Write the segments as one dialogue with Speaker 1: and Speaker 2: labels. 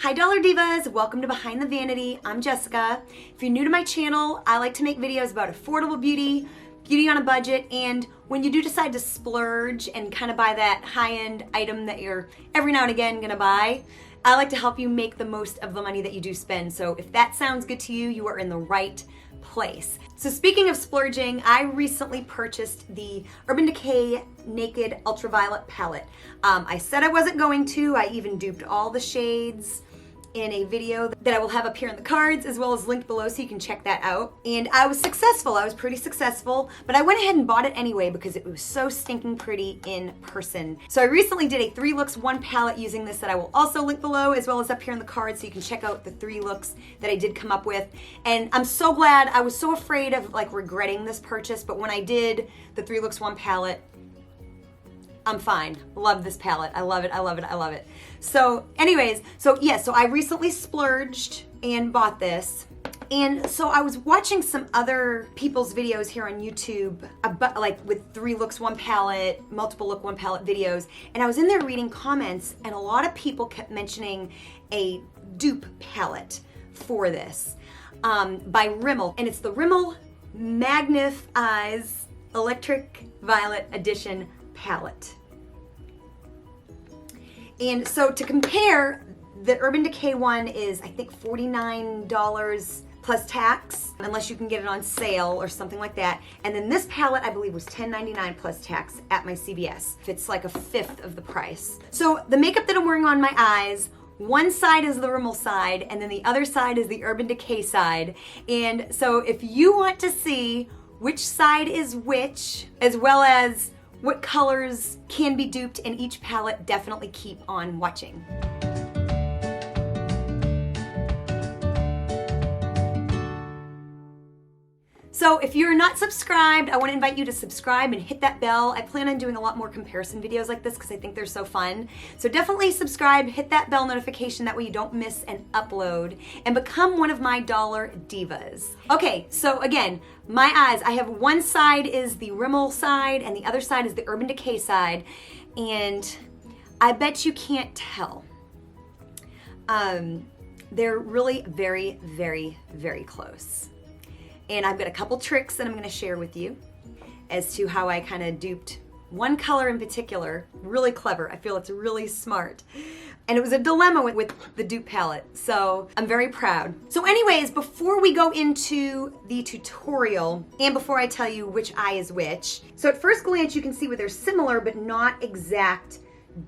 Speaker 1: Hi Dollar Divas, welcome to Behind the Vanity. I'm Jessica. If you're new to my channel, I like to make videos about affordable beauty, beauty on a budget, and when you do decide to splurge and kind of buy that high-end item that you're every now and again gonna buy, I like to help you make the most of the money that you do spend. So if that sounds good to you, you are in the right place. So speaking of splurging, I recently purchased the Urban Decay Naked Ultraviolet palette. I said I wasn't going to. I even duped all the shades in a video that I will have up here in the cards as well as linked below so you can check that out. And I was successful. I was pretty successful, but I went ahead and bought it anyway because it was so stinking pretty in person. So I recently did a 3 looks 1 palette using this that I will also link below as well as up here in the cards so you can check out the 3 looks that I did come up with. And I'm so glad. I was so afraid of like regretting this purchase, but when I did the 3 looks 1 palette, I'm fine. Love this palette. I love it. I love it. I love it. So anyways, so I recently splurged and bought this. And so I was watching some other people's videos here on YouTube about like with 3 looks 1 palette, multiple look 1 palette videos. And I was in there reading comments and a lot of people kept mentioning a dupe palette for this by Rimmel. And it's the Rimmel Magnifies Electric Violet Edition palette. And so to compare, the Urban Decay one is I think $49 plus tax, unless you can get it on sale or something like that. And then this palette I believe was $10.99 plus tax at my CVS. It's like a 1/5 of the price. So the makeup that I'm wearing on my eyes, one side is the Rimmel side and then the other side is the Urban Decay side. And so if you want to see which side is which, as well as what colors can be duped in each palette, definitely keep on watching. So if you're not subscribed, I want to invite you to subscribe and hit that bell. I plan on doing a lot more comparison videos like this because I think they're so fun. So definitely subscribe, hit that bell notification, that way you don't miss an upload, and become one of my Dollar Divas. Okay, so again, my eyes, I have one side is the Rimmel side and the other side is the Urban Decay side, and I bet you can't tell. They're really very, very, very close. And I've got a couple tricks that I'm going to share with you as to how I kind of duped one color in particular. Really clever. I feel it's really smart. And it was a dilemma with the dupe palette, so I'm very proud. So anyways, before we go into the tutorial and before I tell you which eye is which, so at first glance you can see where they're similar but not exact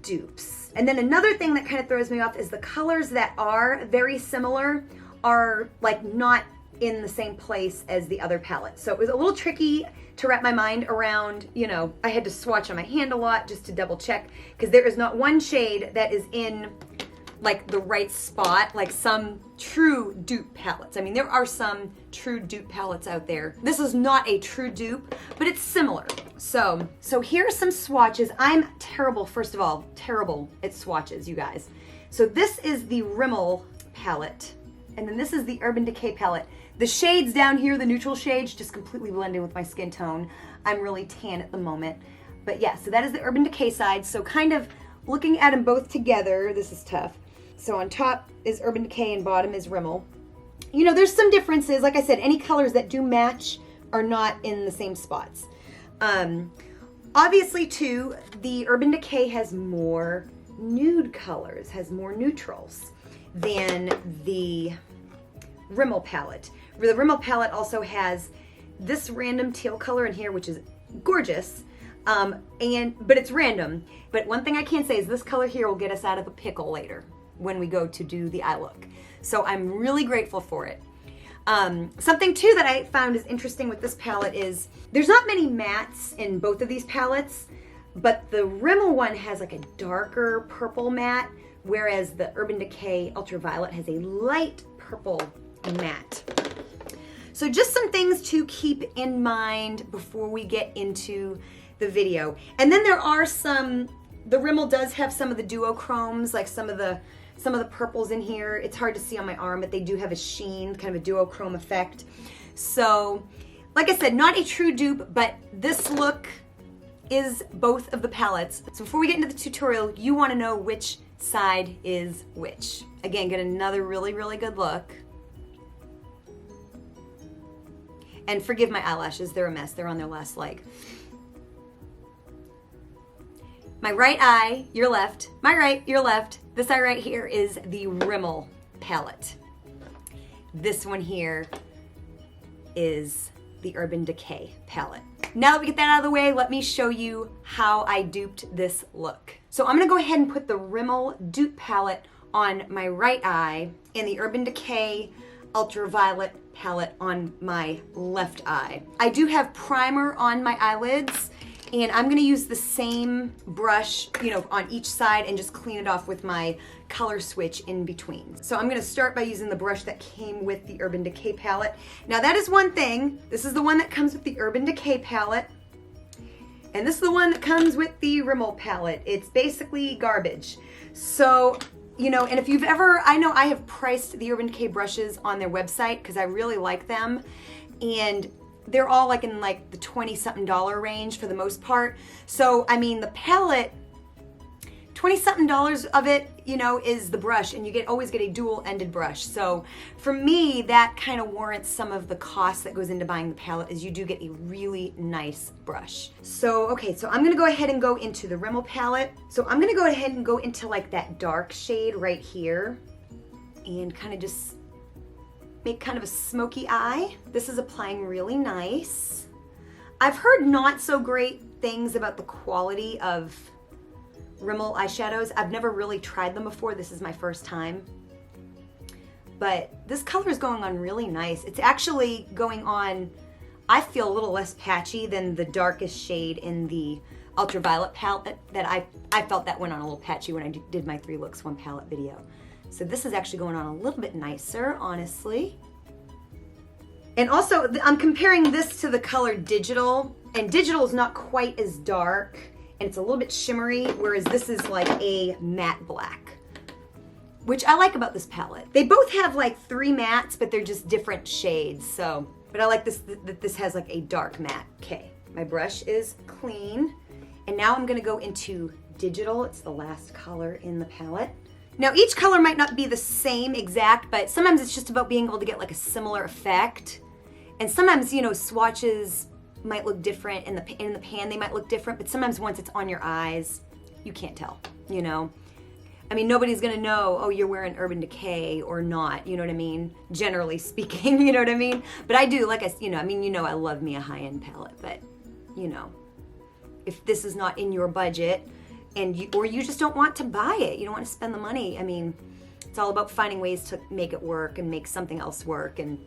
Speaker 1: dupes. And then another thing that kind of throws me off is the colors that are very similar are like not in the same place as the other palette. So it was a little tricky to wrap my mind around, you know, I had to swatch on my hand a lot just to double check because there is not one shade that is in like the right spot, like some true dupe palettes. I mean, there are some true dupe palettes out there. This is not a true dupe, but it's similar. So here are some swatches. I'm terrible, first of all, terrible at swatches, you guys. So this is the Rimmel palette, and then this is the Urban Decay palette. The shades down here, the neutral shades, just completely blend in with my skin tone. I'm really tan at the moment. But yeah, so that is the Urban Decay side. So kind of looking at them both together, this is tough. So on top is Urban Decay and bottom is Rimmel. You know, there's some differences. Like I said, any colors that do match are not in the same spots. Obviously too, the Urban Decay has more nude colors, has more neutrals than the Rimmel palette. The Rimmel palette also has this random teal color in here, which is gorgeous, but it's random. But one thing I can say is this color here will get us out of a pickle later when we go to do the eye look. So I'm really grateful for it. Something too that I found is interesting with this palette is there's not many mattes in both of these palettes, but the Rimmel one has like a darker purple matte, whereas the Urban Decay Ultraviolet has a light purple matte. So just some things to keep in mind before we get into the video. And then there are some, the Rimmel does have some of the duochromes, like some of the purples in here. It's hard to see on my arm, but they do have a sheen, kind of a duochrome effect. So, like I said, not a true dupe, but this look is both of the palettes. So before we get into the tutorial, you want to know which side is which. Again, get another really, really good look. And forgive my eyelashes, they're a mess. They're on their last leg. My right eye, your left. My right, your left. This eye right here is the Rimmel palette. This one here is the Urban Decay palette. Now that we get that out of the way, let me show you how I duped this look. So I'm gonna go ahead and put the Rimmel dupe palette on my right eye and the Urban Decay Ultraviolet palette on my left eye. I do have primer on my eyelids, and I'm gonna use the same brush, you know, on each side and just clean it off with my color switch in between. So I'm gonna start by using the brush that came with the Urban Decay palette. Now that is one thing. This is the one that comes with the Urban Decay palette. And this is the one that comes with the Rimmel palette. It's basically garbage. So, you know, and if you've ever, I know I have priced the Urban Decay brushes on their website because I really like them. And they're all like in like the $20-something range for the most part. So, I mean, the palette, $20-something of it, you know, is the brush, and you always get a dual-ended brush. So for me, that kind of warrants some of the cost that goes into buying the palette, is you do get a really nice brush. So, okay, so I'm gonna go ahead and go into the Rimmel palette. So I'm gonna go ahead and go into like that dark shade right here and kind of just make kind of a smoky eye. This is applying really nice. I've heard not so great things about the quality of Rimmel eyeshadows. I've never really tried them before. This is my first time. But this color is going on really nice. It's actually going on, I feel, a little less patchy than the darkest shade in the Ultraviolet palette that I felt that went on a little patchy when I did my 3 looks 1 palette video. So this is actually going on a little bit nicer, honestly. And also, I'm comparing this to the color Digital, and Digital is not quite as dark, and it's a little bit shimmery, whereas this is like a matte black, which I like about this palette. They both have like 3 mattes, but they're just different shades. So, but I like this, that this has like a dark matte. Okay, my brush is clean. And now I'm gonna go into Digital. It's the last color in the palette. Now each color might not be the same exact, but sometimes it's just about being able to get like a similar effect. And sometimes, you know, swatches might look different, in the pan they might look different, but sometimes once it's on your eyes, you can't tell, you know? I mean, nobody's gonna know, oh, you're wearing Urban Decay or not, you know what I mean? Generally speaking, you know what I mean? But I do, like you know, I mean, you know I love me a high-end palette, but, you know, if this is not in your budget, and or you just don't want to buy it, you don't want to spend the money, I mean, it's all about finding ways to make it work and make something else work, and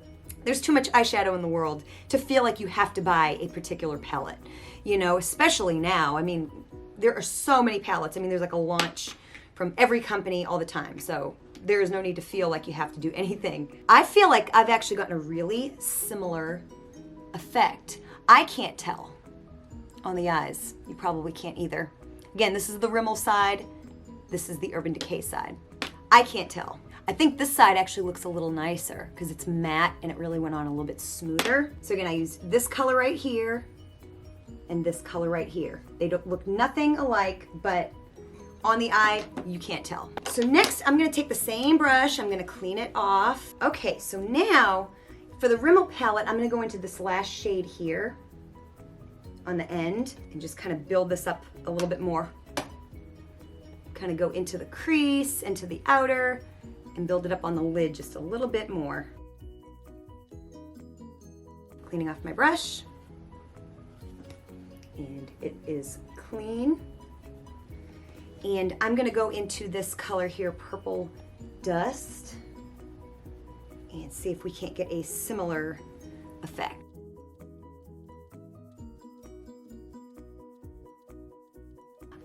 Speaker 1: there's too much eyeshadow in the world to feel like you have to buy a particular palette, you know, especially now. I mean, there are so many palettes. I mean, there's like a launch from every company all the time. So there is no need to feel like you have to do anything. I feel like I've actually gotten a really similar effect. I can't tell on the eyes. You probably can't either. Again, this is the Rimmel side. This is the Urban Decay side. I can't tell. I think this side actually looks a little nicer because it's matte and it really went on a little bit smoother. So again, I use this color right here and this color right here. They don't look nothing alike, but on the eye, you can't tell. So next, I'm gonna take the same brush, I'm gonna clean it off. Okay, so now for the Rimmel palette, I'm gonna go into this last shade here on the end and just kind of build this up a little bit more. Kind of go into the crease, into the outer, and build it up on the lid just a little bit more. Cleaning off my brush. And it is clean. And I'm gonna go into this color here, Purple Dust, and see if we can't get a similar effect.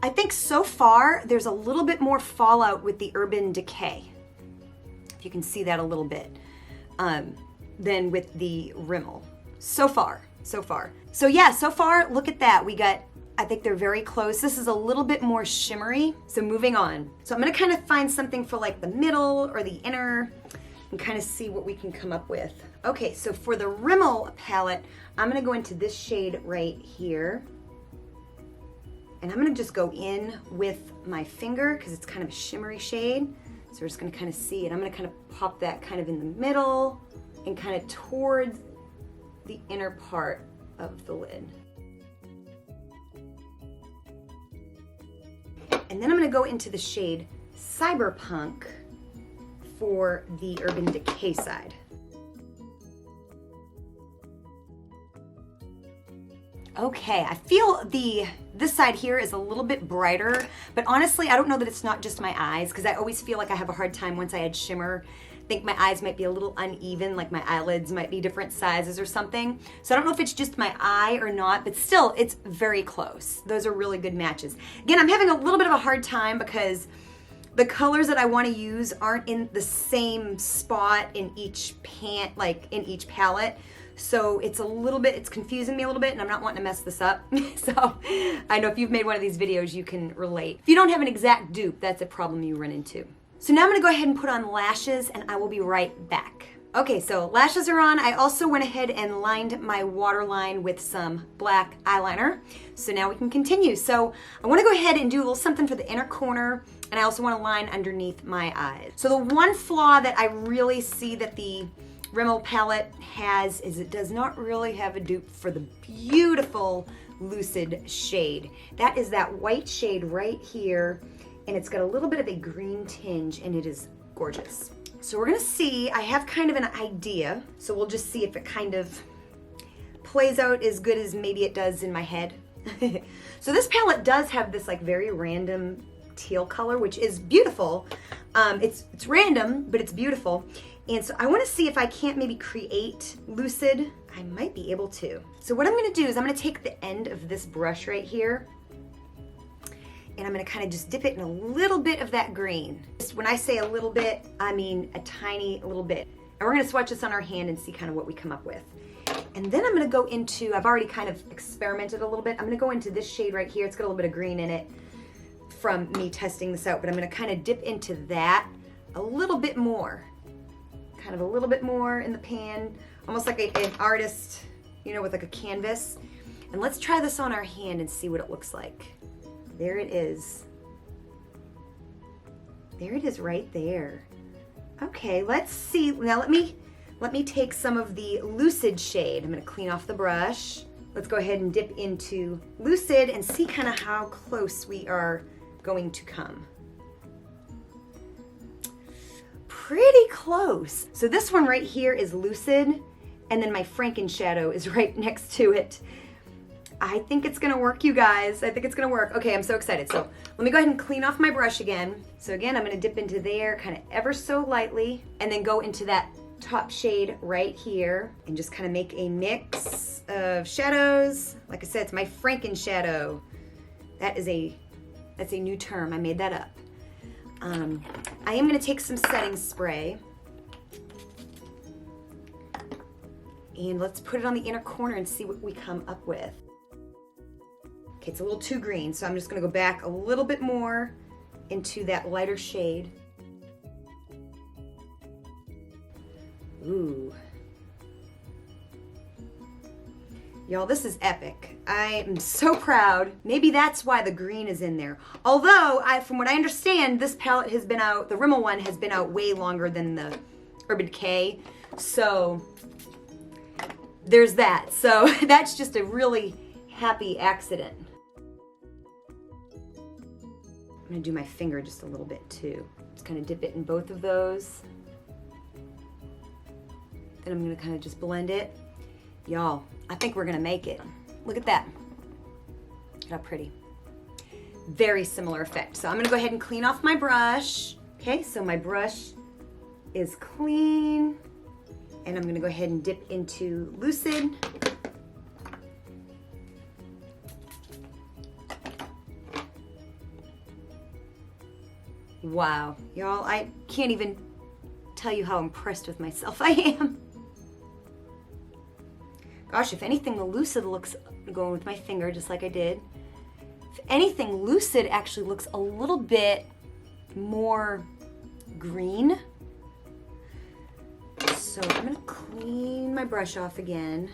Speaker 1: I think so far there's a little bit more fallout with the Urban Decay. If you can see that a little bit, than with the Rimmel. So far. So yeah, so far, look at that. We got, I think they're very close. This is a little bit more shimmery. So moving on. So I'm gonna kind of find something for like the middle or the inner and kind of see what we can come up with. Okay, so for the Rimmel palette, I'm gonna go into this shade right here. And I'm gonna just go in with my finger because it's kind of a shimmery shade. So we're just gonna kind of see it. I'm gonna kind of pop that kind of in the middle and kind of towards the inner part of the lid. And then I'm gonna go into the shade Cyberpunk for the Urban Decay side. Okay, I feel this side here is a little bit brighter, but honestly, I don't know that it's not just my eyes, because I always feel like I have a hard time once I add shimmer. I think my eyes might be a little uneven, like my eyelids might be different sizes or something. So I don't know if it's just my eye or not, but still, it's very close. Those are really good matches. Again, I'm having a little bit of a hard time because the colors that I want to use aren't in the same spot in each in each palette. So it's confusing me a little bit, and I'm not wanting to mess this up. So I know if you've made one of these videos, you can relate. If you don't have an exact dupe, that's a problem you run into. So now I'm gonna go ahead and put on lashes, and I will be right back. Okay, so lashes are on. I also went ahead and lined my waterline with some black eyeliner. So now we can continue. So I wanna go ahead and do a little something for the inner corner, and I also wanna line underneath my eyes. So the one flaw that I really see that the Rimmel palette has is it does not really have a dupe for the beautiful Lucid shade. That is that white shade right here, and it's got a little bit of a green tinge, and it is gorgeous. So we're gonna see, I have kind of an idea, so we'll just see if it kind of plays out as good as maybe it does in my head. So this palette does have this like very random teal color, which is beautiful. It's random, but it's beautiful. And so I want to see if I can't maybe create Lucid. I might be able to. So what I'm going to do is I'm going to take the end of this brush right here, and I'm going to kind of just dip it in a little bit of that green. Just when I say a little bit, I mean a tiny little bit. And we're going to swatch this on our hand and see kind of what we come up with. And then I'm going to go into, I've already kind of experimented a little bit. I'm going to go into this shade right here. It's got a little bit of green in it from me testing this out, but I'm going to kind of dip into that a little bit more. Kind of a little bit more in the pan, almost like an artist, you know, with like a canvas. And let's try this on our hand and see what it looks like. There it is. There it is right there. Okay, let's see. Now let me take some of the Lucid shade. I'm gonna clean off the brush. Let's go ahead and dip into Lucid and see kind of how close we are going to come. Pretty close. So this one right here is Lucid, and then my Franken shadow is right next to it. I think it's gonna work, you guys. I think it's gonna work. Okay, I'm so excited. So let me go ahead and clean off my brush again. So again, I'm gonna dip into there kind of ever so lightly, and then go into that top shade right here and just kind of make a mix of shadows. Like I said, it's my Franken shadow. That's a new term. I made that up. I am going to take some setting spray, and let's put it on the inner corner and see what we come up with. Okay, it's a little too green, so I'm just going to go back a little bit more into that lighter shade. Ooh. Y'all, this is epic. I am so proud. Maybe that's why the green is in there. Although, from what I understand, this palette has been out, the Rimmel one has been out way longer than the Urban Decay. So, there's that. So, that's just a really happy accident. I'm gonna do my finger just a little bit too. Just kind of dip it in both of those. Then I'm gonna kind of just blend it. Y'all, I think we're gonna make it. Look at that. Look how pretty. Very similar effect. So I'm gonna go ahead and clean off my brush. Okay, so my brush is clean. And I'm gonna go ahead and dip into Lucid. Wow, y'all, I can't even tell you how impressed with myself I am. Gosh, if anything, the Lucid looks, going with my finger just like I did, if anything, Lucid actually looks a little bit more green. So I'm gonna clean my brush off again,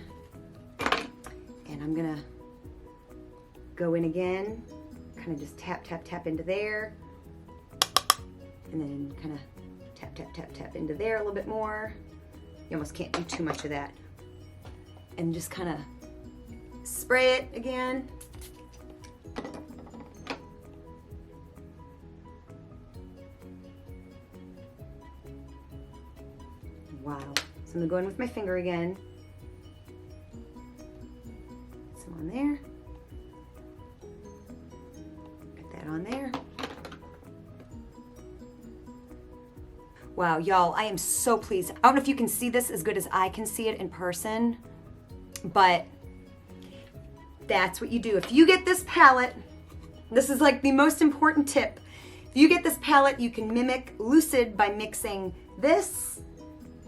Speaker 1: and I'm gonna go in again kind of just tap, tap, tap into there. And then kind of tap, tap, tap, tap into there a little bit more. You almost can't do too much of that. And just kind of spray it again. Wow. So I'm gonna go in with my finger again. Some on there. Get that on there. Wow, y'all, I am so pleased. I don't know if you can see this as good as I can see it in person, but that's what you do. If you get this palette, this is like the most important tip. If you get this palette, you can mimic Lucid by mixing this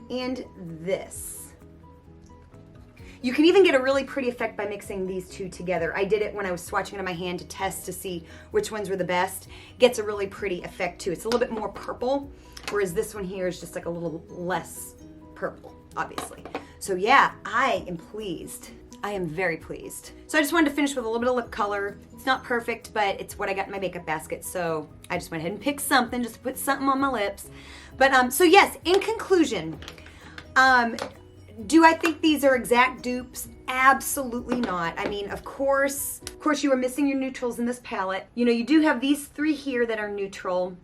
Speaker 1: and this. You can even get a really pretty effect by mixing these two together. I did it when I was swatching it on my hand to test to see which ones were the best. Gets a really pretty effect too. It's a little bit more purple, whereas this one here is just like a little less purple, obviously. So yeah, I am pleased. I am very pleased. So I just wanted to finish with a little bit of lip color. It's not perfect, but it's what I got in my makeup basket. So I just went ahead and picked something, just to put something on my lips. But so yes, in conclusion, do I think these are exact dupes? Absolutely not. I mean, of course you are missing your neutrals in this palette. You know, you do have these three here that are neutral,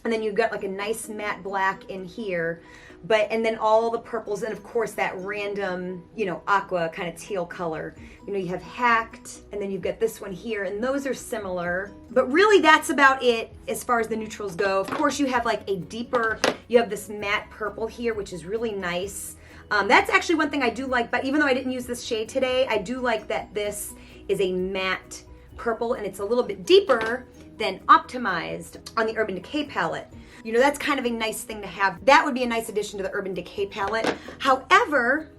Speaker 1: and then you've got like a nice matte black in here, and then all the purples, and of course that random, you know, aqua kind of teal color. You know, you have Hacked, and then you've got this one here, and those are similar. But really that's about it as far as the neutrals go. Of course you have like a deeper, you have this matte purple here, which is really nice. That's actually one thing I do like, but even though I didn't use this shade today, I do like that this is a matte purple and it's a little bit deeper than Optimized on the Urban Decay palette. You know, that's kind of a nice thing to have. That would be a nice addition to the Urban Decay palette. However,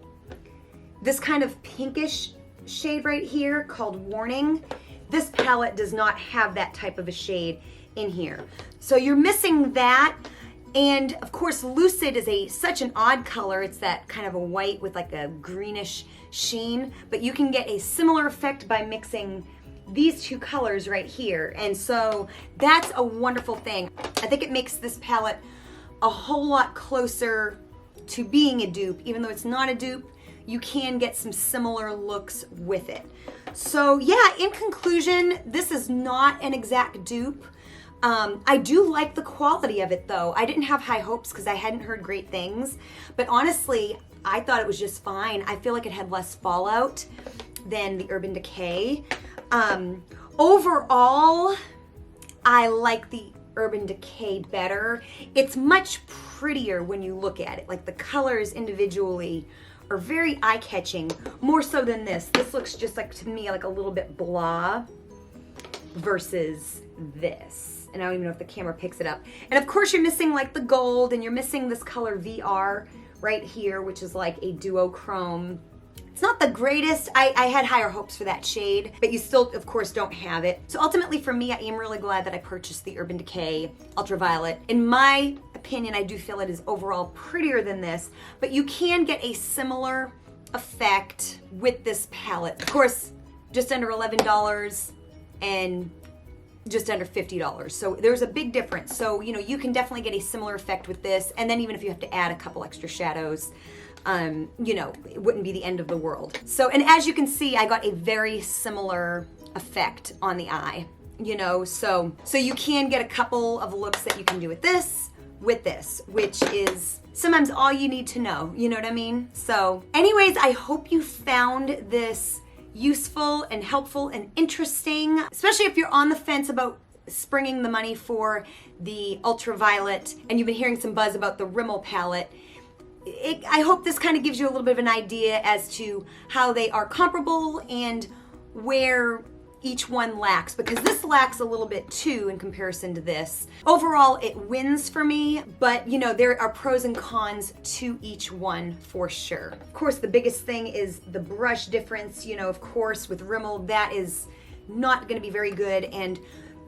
Speaker 1: this kind of pinkish shade right here called Warning, this palette does not have that type of a shade in here. So you're missing that. And of course, Lucid is such an odd color. It's that kind of a white with like a greenish sheen, but you can get a similar effect by mixing these two colors right here. And so that's a wonderful thing. I think it makes this palette a whole lot closer to being a dupe. Even though it's not a dupe, you can get some similar looks with it. So yeah, in conclusion, this is not an exact dupe. I do like the quality of it though. I didn't have high hopes because I hadn't heard great things, but honestly, I thought it was just fine. I feel like it had less fallout than the Urban Decay. Overall, I like the Urban Decay better. It's much prettier when you look at it. Like the colors individually are very eye-catching, more so than this. This looks just like, to me, like a little bit blah versus this. And I don't even know if the camera picks it up. And of course you're missing like the gold, and you're missing this color VR right here, which is like a duochrome. It's not the greatest. I had higher hopes for that shade, but you still, of course, don't have it. So ultimately for me, I am really glad that I purchased the Urban Decay Ultraviolet. In my opinion, I do feel it is overall prettier than this, but you can get a similar effect with this palette. Of course, just under $11 and just under $50. So there's a big difference. So, you know, you can definitely get a similar effect with this. And then even if you have to add a couple extra shadows, you know, it wouldn't be the end of the world. So, and as you can see, I got a very similar effect on the eye, you know, so you can get a couple of looks that you can do with this, which is sometimes all you need to know, you know what I mean? So anyways, I hope you found this useful and helpful and interesting, especially if you're on the fence about springing the money for the Ultraviolet and you've been hearing some buzz about the Rimmel palette. I hope this kind of gives you a little bit of an idea as to how they are comparable and where each one lacks, because this lacks a little bit too in comparison to this. Overall, it wins for me, but you know, there are pros and cons to each one for sure. Of course, the biggest thing is the brush difference. You know, of course, with Rimmel, that is not going to be very good, and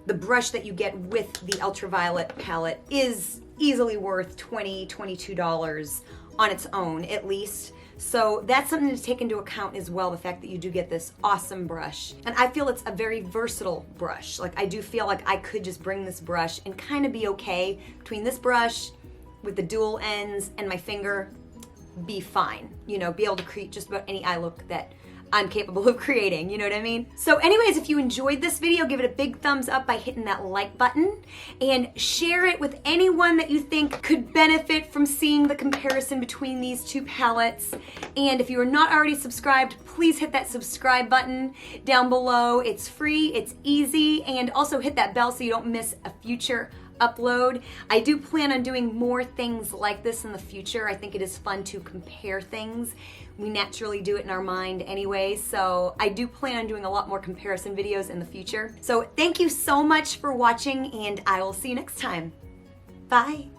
Speaker 1: the brush that you get with the Ultraviolet palette is easily worth $20, $22 on its own, at least. So that's something to take into account as well, the fact that you do get this awesome brush. And I feel it's a very versatile brush. Like I do feel like I could just bring this brush and kind of be okay between this brush with the dual ends and my finger, be fine. You know, be able to create just about any eye look that I'm capable of creating, you know what I mean? So anyways, if you enjoyed this video, give it a big thumbs up by hitting that like button and share it with anyone that you think could benefit from seeing the comparison between these two palettes. And if you are not already subscribed, please hit that subscribe button down below. It's free, it's easy, and also hit that bell so you don't miss a future upload. I do plan on doing more things like this in the future. I think it is fun to compare things. We naturally do it in our mind anyway, so I do plan on doing a lot more comparison videos in the future. So thank you so much for watching, and I will see you next time. Bye.